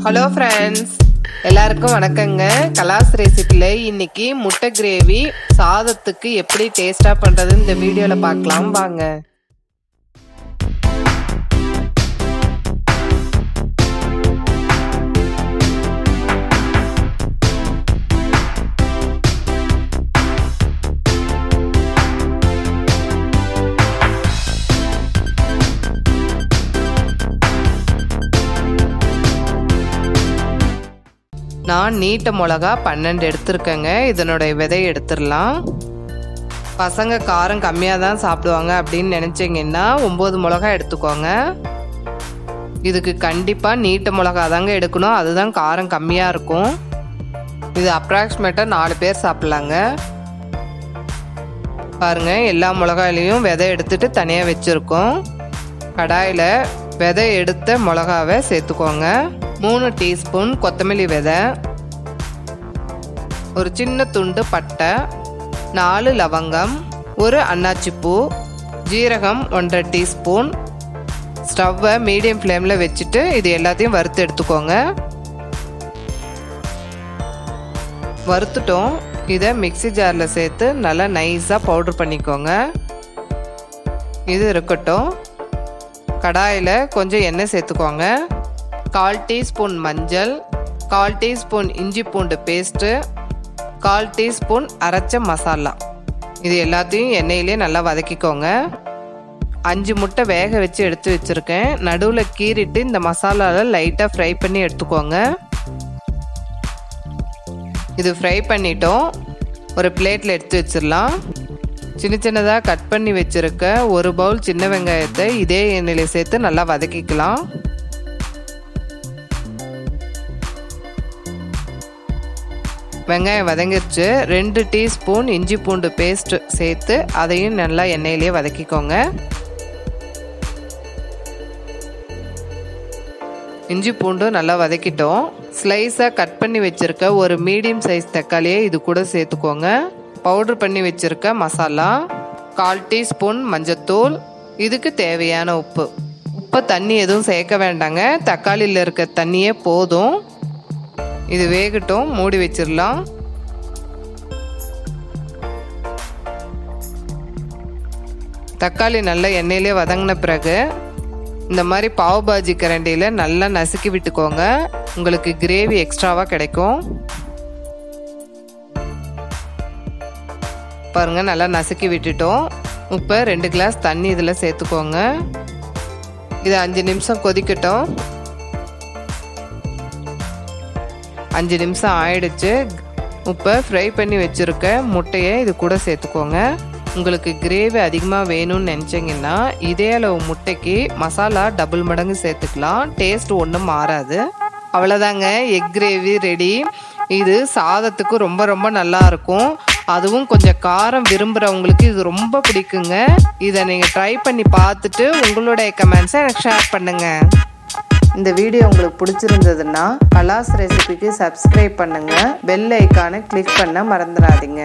Hello friends, எல்லாருக்கும் வணக்கங்க. கலாஸ் ரெசிபில இன்னைக்கு முட்டை கிரேவி சாதத்துக்கு எப்படி டேஸ்டா பண்றது இந்த வீடியோல பார்க்கலாம் வாங்க. நான் நீட்ட மிளகா 12 எடுத்துருக்கேங்க. இதனோட விதை எடுத்துடலாம். பசங்க காரம் கம்மியாக தான் சாப்பிடுவாங்க அப்படின்னு நினச்சிங்கன்னா 9 மிளகா எடுத்துக்கோங்க. இதுக்கு கண்டிப்பாக நீட்ட மிளகா தாங்க எடுக்கணும், அதுதான் காரம் கம்மியாக இருக்கும். இது அப்ராக்சிமேட்டாக 4 பேர் சாப்பிட்லாங்க. பாருங்கள், எல்லா மிளகாயிலையும் விதை எடுத்துட்டு தனியாக வச்சுருக்கோம். கடாயில் விதை எடுத்த மிளகாவை சேர்த்துக்கோங்க. 3 டீஸ்பூன் கொத்தமல்லி விதை, ஒரு சின்ன துண்டு பட்டை, 4 லவங்கம், ஒரு அன்னாச்சிப்பூ, ஜீரகம் 1.5 டீஸ்பூன். ஸ்டவ்வை மீடியம் ஃப்ளேமில் வச்சுட்டு இது எல்லாத்தையும் வறுத்து எடுத்துக்கோங்க. வறுத்துட்டோம். இதை மிக்ஸி ஜாரில் சேர்த்து நல்லா நைஸாக பவுடர் பண்ணிக்கோங்க. இது இருக்கட்டும். கடாயில் கொஞ்சம் எண்ணெய் சேர்த்துக்கோங்க. 1/4 டீஸ்பூன் மஞ்சள், 1/4 டீஸ்பூன் இஞ்சி பூண்டு பேஸ்ட்டு, 1/4 டீஸ்பூன் அரைச்ச மசாலா. இது எல்லாத்தையும் எண்ணெயிலே நல்லா வதக்கிக்கோங்க. 5 முட்டை வேக வச்சு எடுத்து வச்சுருக்கேன். நடுவில் கீறிட்டு இந்த மசாலாவில் லைட்டாக ஃப்ரை பண்ணி எடுத்துக்கோங்க. இது ஃப்ரை பண்ணிட்டோம். ஒரு பிளேட்டில் எடுத்து வச்சிடலாம். சின்ன சின்னதாக கட் பண்ணி வச்சுருக்க ஒரு பவுல் சின்ன வெங்காயத்தை இதே எண்ணெயில் சேர்த்து நல்லா வதக்கிக்கலாம். வெங்காயம் வதங்கிடுச்சு. 2 டீஸ்பூன் இஞ்சி பூண்டு பேஸ்ட் சேர்த்து அதையும் நல்லா எண்ணெயிலே வதக்கிக்கோங்க. இஞ்சி பூண்டு நல்லா வதக்கிட்டோம். ஸ்லைஸாக கட் பண்ணி வச்சுருக்க ஒரு மீடியம் சைஸ் தக்காளியை இது கூட சேர்த்துக்கோங்க. பவுடர் பண்ணி வச்சுருக்க மசாலா, 1/4 டீஸ்பூன் மஞ்சத்தூள், இதுக்கு தேவையான உப்பு. தண்ணி எதுவும் சேர்க்க வேண்டாங்க, தக்காளியில் இருக்க தண்ணியே போதும். இது வேகட்டும், மூடி வச்சிடலாம். தக்காளி நல்லா எண்ணெயிலே வதங்கின பிறகு இந்த மாதிரி பாவ் பாஜி கரண்டியில் நல்லா நசுக்கி விட்டுக்கோங்க. உங்களுக்கு கிரேவி எக்ஸ்ட்ராவாக கிடைக்கும். பாருங்க, நல்லா நசுக்கி விட்டுட்டோம். இப்போ 2 கிளாஸ் தண்ணி இதில் சேர்த்துக்கோங்க. இது 5 நிமிஷம் கொதிக்கட்டும். 5 நிமிஷம் ஆயிடுச்சு. இப்போ ஃப்ரை பண்ணி வச்சுருக்க முட்டையை இது கூட சேர்த்துக்கோங்க. உங்களுக்கு கிரேவி அதிகமாக வேணும்னு நினச்சிங்கன்னா இதே அளவு முட்டைக்கு மசாலா டபுள் மடங்கு சேர்த்துக்கலாம். டேஸ்ட் ஒன்றும் மாறாது. அவ்வளோதாங்க, எக் கிரேவி ரெடி. இது சாதத்துக்கு ரொம்ப ரொம்ப நல்லா இருக்கும். அதுவும் கொஞ்சம் காரம் விரும்புகிறவங்களுக்கு இது ரொம்ப பிடிக்குங்க. இதை நீங்கள் ட்ரை பண்ணி பார்த்துட்டு உங்களுடைய கமெண்ட்ஸை எனக்கு ஷேர் பண்ணுங்கள். இந்த வீடியோ உங்களுக்கு பிடிச்சிருந்ததுன்னா கலாஸ் ரெசிபிக்கு சப்ஸ்கிரைப் பண்ணுங்கள். பெல் ஐக்கானை கிளிக் பண்ண மறந்துடாதீங்க.